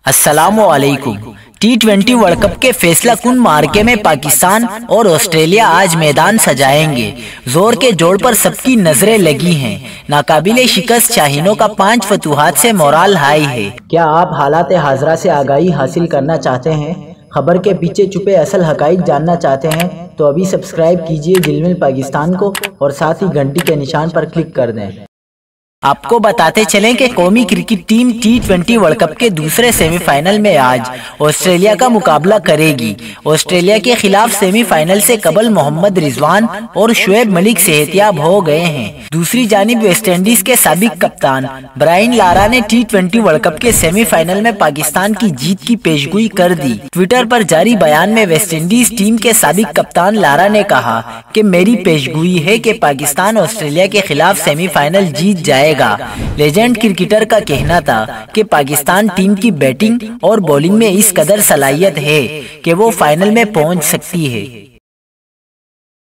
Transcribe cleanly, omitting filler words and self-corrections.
अस्सलामु अलैकुम। T20 world cup के फैसला कुन मार्के में पाकिस्तान और ऑस्ट्रेलिया आज मैदान सजाएंगे। जोर के जोड़ पर सबकी नजरें लगी हैं। नाकाबिले शिकस्त शाहीनों का 5 फतूहात से मोराल हाई है। क्या आप हालात हाजरा से आगाही हासिल करना चाहते हैं? खबर के पीछे छुपे असल हकाइक जानना चाहते हैं तो अभी सब्सक्राइब कीजिए दिलमिल पाकिस्तान को और साथ ही घंटी के निशान पर क्लिक कर दें। आपको बताते चलें कि कौमी cricket team T20 world cup के दूसरे सेमीफाइनल में आज ऑस्ट्रेलिया का मुकाबला करेगी। ऑस्ट्रेलिया के खिलाफ सेमीफाइनल से कबल मोहम्मद रिजवान और शुएब मलिक सेहतियाब हो गए हैं। दूसरी जानिब वेस्ट इंडीज के साबिक कप्तान ब्रायन लारा ने T20 वर्ल्ड कप के सेमीफाइनल में पाकिस्तान की जीत की पेशगोई कर दी। ट्विटर पर जारी बयान में वेस्ट इंडीज टीम के साबिक कप्तान लारा ने कहा कि मेरी पेशगोई है कि पाकिस्तान ऑस्ट्रेलिया के खिलाफ सेमीफाइनल जीत जाएगा। लेजेंड क्रिकेटर का कहना था कि पाकिस्तान टीम की बैटिंग और बॉलिंग में इस कदर सलाहियत है कि वो फाइनल में पहुंच सकती है।